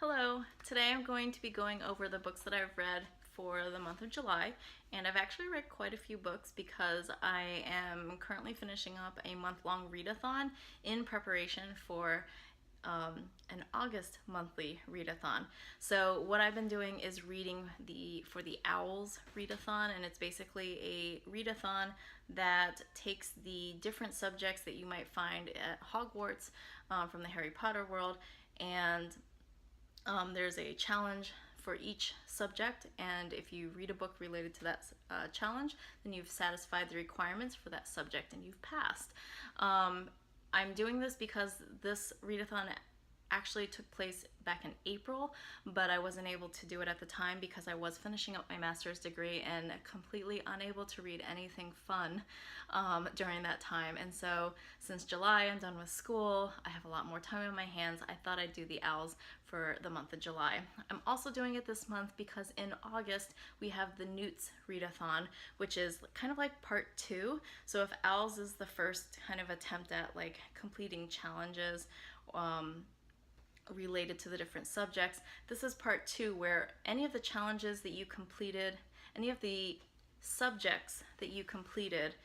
Hello, today I'm going to be going over the books that I've read for the month of July, and I've actually read quite a few books because I am currently finishing up a month-long readathon in preparation for an August monthly readathon. So what I've been doing is reading for the O.W.L.s Readathon, and it's basically a readathon that takes the different subjects that you might find at Hogwarts from the Harry Potter world, and there's a challenge for each subject, and if you read a book related to that challenge, then you've satisfied the requirements for that subject and you've passed. I'm doing this because this readathon actually took place back in April, but I wasn't able to do it at the time because I was finishing up my master's degree and completely unable to read anything fun during that time. And so since July I'm done with school, I have a lot more time on my hands, I thought I'd do the O.W.L.s for the month of July. I'm also doing it this month because in August we have the N.E.W.T.s Readathon, which is kind of like part 2. So if O.W.L.s is the first kind of attempt at like completing challenges related to the different subjects, this is part 2, where any of the challenges that you completed, any of the subjects that you completed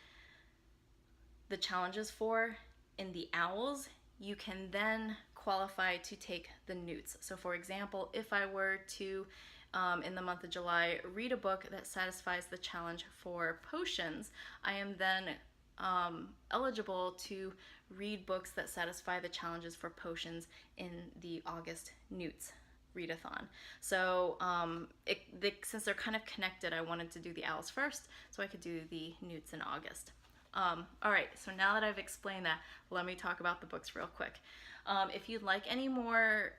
the challenges for in the O.W.L.s, you can then qualify to take the N.E.W.T.s. So for example, if I were to in the month of July read a book that satisfies the challenge for potions, I am then eligible to read books that satisfy the challenges for potions in the August N.E.W.T.s Readathon. So since they're kind of connected, I wanted to do the O.W.L.s first so I could do the N.E.W.T.s in August. Alright, so now that I've explained that, let me talk about the books real quick. If you'd like any more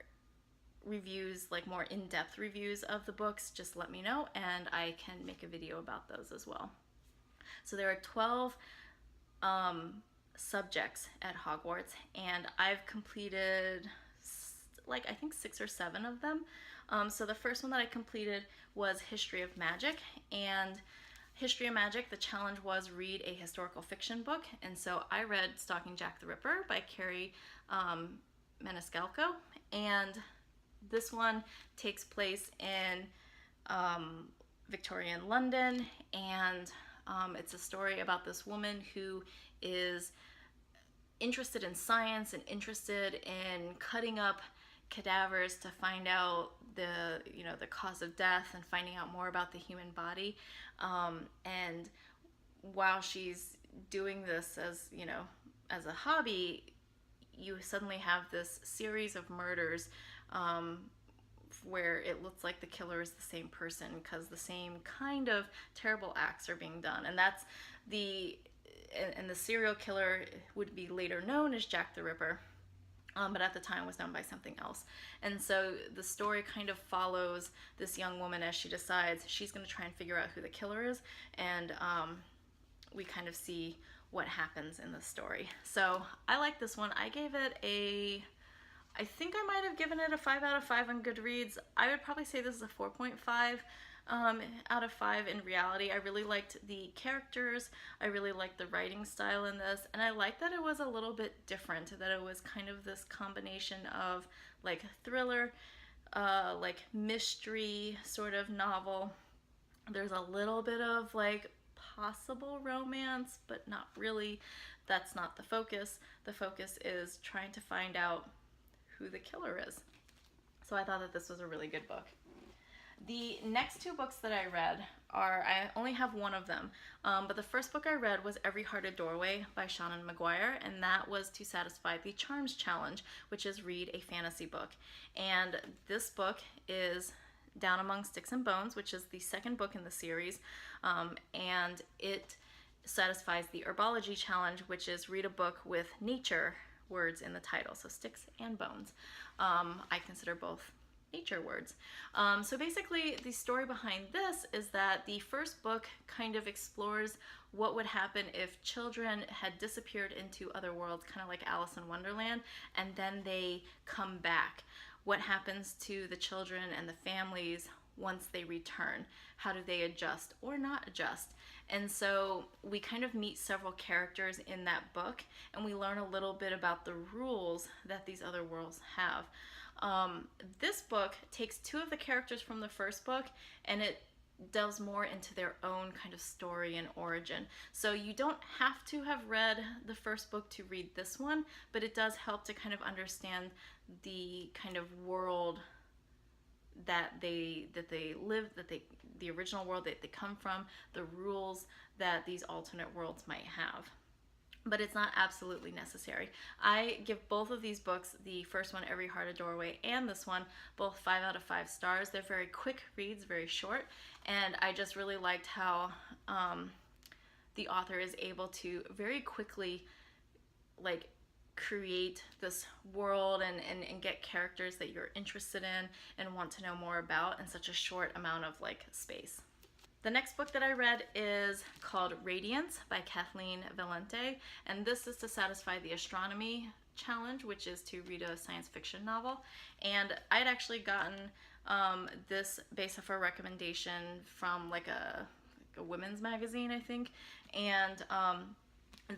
reviews, like more in-depth reviews of the books, just let me know and I can make a video about those as well. So there are 12 subjects at Hogwarts, and I've completed like I think 6 or 7 of them. So the first one that I completed was History of Magic, and History of Magic, the challenge was read a historical fiction book, and so I read Stalking Jack the Ripper by Carrie Maniscalco, and this one takes place in Victorian London, and it's a story about this woman who is interested in science and interested in cutting up cadavers to find out the cause of death and finding out more about the human body. And while she's doing this as a hobby, you suddenly have this series of murders where it looks like the killer is the same person because the same kind of terrible acts are being done. And that's the serial killer would be later known as Jack the Ripper, but at the time was known by something else. And so the story kind of follows this young woman as she decides she's going to try and figure out who the killer is, and we kind of see what happens in the story. So I like this one. I gave it I think I might have given it a 5 out of 5 on Goodreads. I would probably say this is a 4.5 out of 5 in reality. I really liked the characters, I really liked the writing style in this, and I liked that it was a little bit different, that it was kind of this combination of like thriller, like mystery sort of novel. There's a little bit of like possible romance, but not really. That's not the focus. The focus is trying to find out who the killer is. So I thought that this was a really good book. The next 2 books that I read I only have one of them, but the first book I read was Every Heart a Doorway by Shannon McGuire, and that was to satisfy the Charms Challenge, which is read a fantasy book. And this book is Down Among Sticks and Bones, which is the second book in the series, and it satisfies the Herbology Challenge, which is read a book with nature words in the title, so sticks and bones. I consider both nature words. So basically the story behind this is that the first book kind of explores what would happen if children had disappeared into other worlds, kind of like Alice in Wonderland, and then they come back. What happens to the children and the families once they return? How do they adjust or not adjust? And so we kind of meet several characters in that book, and we learn a little bit about the rules that these other worlds have. This book takes two of the characters from the first book and it delves more into their own kind of story and origin. So you don't have to have read the first book to read this one, but it does help to kind of understand the kind of world that they live, the original world that they come from, the rules that these alternate worlds might have. But it's not absolutely necessary. I give both of these books, the first one, Every Heart a Doorway, and this one, both 5 out of 5 stars. They're very quick reads, very short, and I just really liked how the author is able to very quickly like create this world and get characters that you're interested in and want to know more about in such a short amount of like space. The next book that I read is called Radiance by Kathleen Valente, and this is to satisfy the astronomy challenge, which is to read a science fiction novel. And I had actually gotten this based off a recommendation from like a women's magazine, I think, and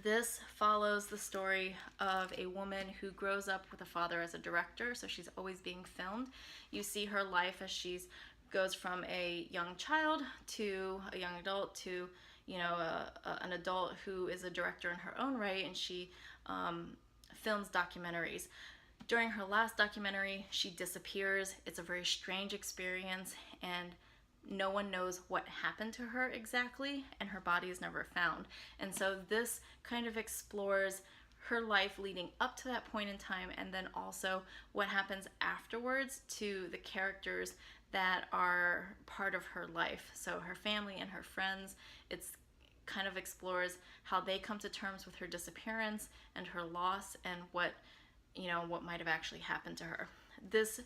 this follows the story of a woman who grows up with a father as a director, so she's always being filmed. You see her life as she's goes from a young child to a young adult to, you know, an adult who is a director in her own right, and she films documentaries. During her last documentary, she disappears. It's a very strange experience, and no one knows what happened to her exactly, and her body is never found. And so this kind of explores her life leading up to that point in time, and then also what happens afterwards to the characters that are part of her life. So her family and her friends. It's kind of explores how they come to terms with her disappearance and her loss and what, you know, what might have actually happened to her. This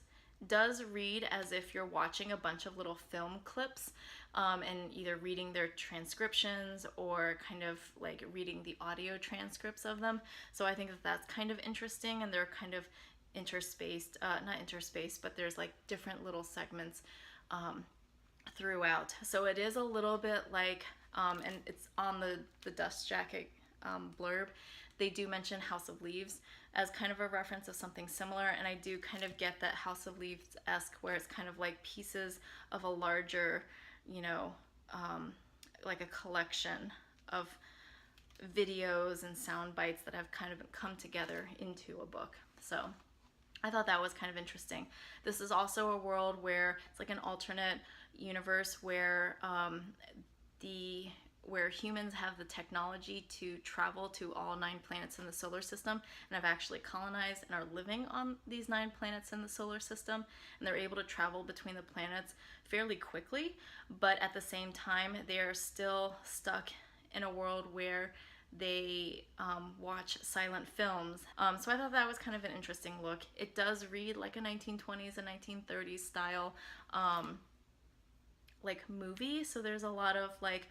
does read as if you're watching a bunch of little film clips and either reading their transcriptions or kind of like reading the audio transcripts of them. So I think that that's kind of interesting, and they're kind of interspaced, not interspaced, but there's like different little segments throughout. So it is a little bit like, and it's on the dust jacket blurb, they do mention House of Leaves as kind of a reference of something similar, and I do kind of get that House of Leaves-esque, where it's kind of like pieces of a larger, you know, like a collection of videos and sound bites that have kind of come together into a book. So I thought that was kind of interesting. This is also a world where it's like an alternate universe where where humans have the technology to travel to all 9 planets in the solar system and have actually colonized and are living on these 9 planets in the solar system, and they're able to travel between the planets fairly quickly, but at the same time they are still stuck in a world where they watch silent films. So I thought that was kind of an interesting look. It does read like a 1920s and 1930s style like movie, so there's a lot of like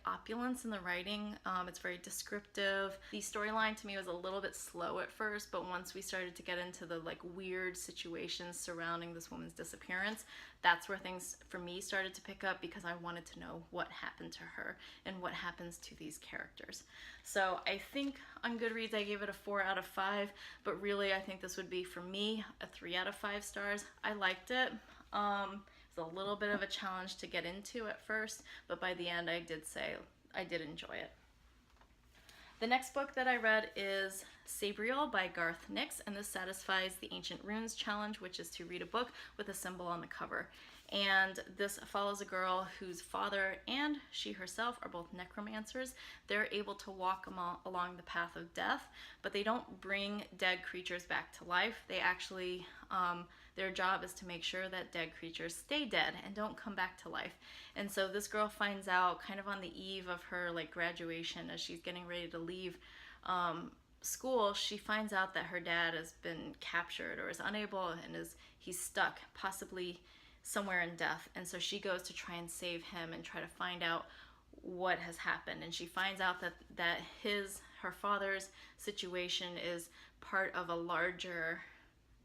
opulence in the writing. It's very descriptive. The storyline to me was a little bit slow at first, but once we started to get into the like weird situations surrounding this woman's disappearance, that's where things for me started to pick up, because I wanted to know what happened to her and what happens to these characters. So I think on Goodreads I gave it a 4 out of 5, but really I think this would be for me a 3 out of 5 stars. I liked it. A little bit of a challenge to get into at first, but by the end I did say I did enjoy it. The next book that I read is Sabriel by Garth Nix, and this satisfies the Ancient Runes challenge, which is to read a book with a symbol on the cover. And this follows a girl whose father and she herself are both necromancers. They're able to walk along the path of death, but they don't bring dead creatures back to life. They actually their job is to make sure that dead creatures stay dead and don't come back to life. And so this girl finds out kind of on the eve of her like graduation, as she's getting ready to leave school, she finds out that her dad has been captured or is unable, and he's stuck possibly somewhere in death. And so she goes to try and save him and try to find out what has happened. And she finds out that her father's situation is part of a larger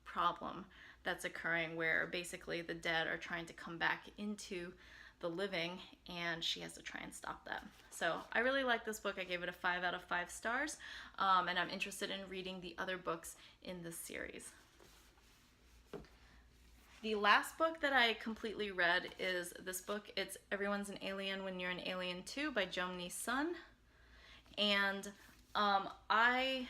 problem that's occurring, where basically the dead are trying to come back into the living, and she has to try and stop that. So I really like this book. I gave it a 5 out of 5 stars, and I'm interested in reading the other books in this series. The last book that I completely read is this book. It's Everyone's an Alien When You're an Alien Too by Jomni Sun. And I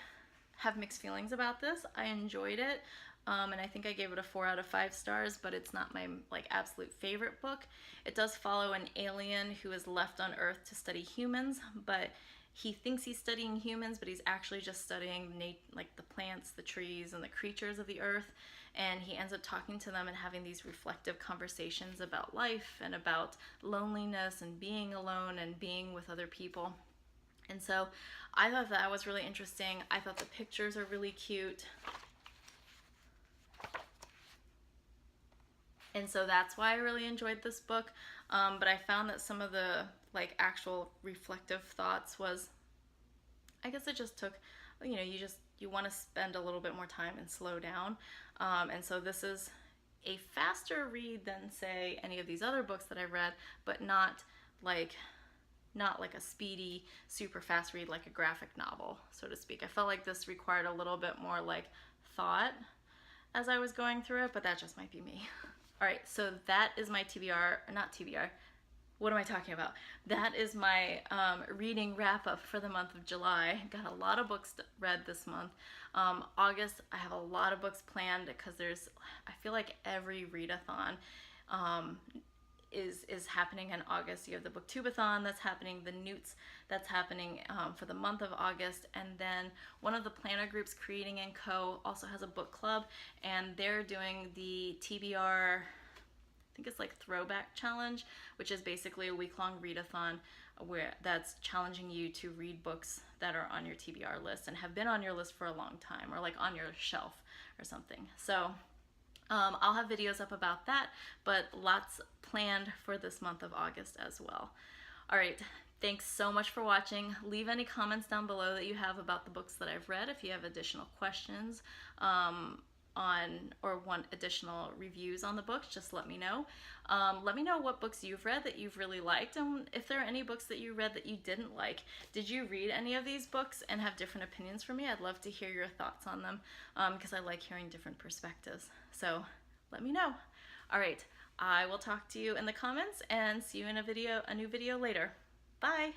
have mixed feelings about this. I enjoyed it, and I think I gave it a 4 out of 5 stars, but it's not my like absolute favorite book. It does follow an alien who is left on Earth to study humans, but he thinks he's studying humans, but he's actually just studying like the plants, the trees, and the creatures of the earth. And he ends up talking to them and having these reflective conversations about life and about loneliness and being alone and being with other people. And so I thought that was really interesting. I thought the pictures are really cute. And so that's why I really enjoyed this book. But I found that some of the like actual reflective thoughts was, I guess it just took, you know, you want to spend a little bit more time and slow down. And so this is a faster read than say any of these other books that I've read, but not like a speedy, super fast read like a graphic novel, so to speak. I felt like this required a little bit more like thought as I was going through it, but that just might be me. All right, so that is my TBR, not TBR, what am I talking about? That is my reading wrap up for the month of July. Got a lot of books read this month. August, I have a lot of books planned because I feel like every readathon is happening in August. You have the Booktubeathon that's happening, the N.E.W.T.s that's happening for the month of August, and then one of the planner groups, Creating & Co., also has a book club, and they're doing the TBR, I think it's like Throwback Challenge, which is basically a week-long readathon that's challenging you to read books that are on your TBR list and have been on your list for a long time, or like on your shelf or something. So I'll have videos up about that, but lots planned for this month of August as well. All right, thanks so much for watching. Leave any comments down below that you have about the books that I've read. If you have additional questions or want additional reviews on the books, just let me know. Let me know what books you've read that you've really liked, and if there are any books that you read that you didn't like. Did you read any of these books and have different opinions from me? I'd love to hear your thoughts on them because I like hearing different perspectives. So let me know. All right, I will talk to you in the comments and see you in a new video later. Bye.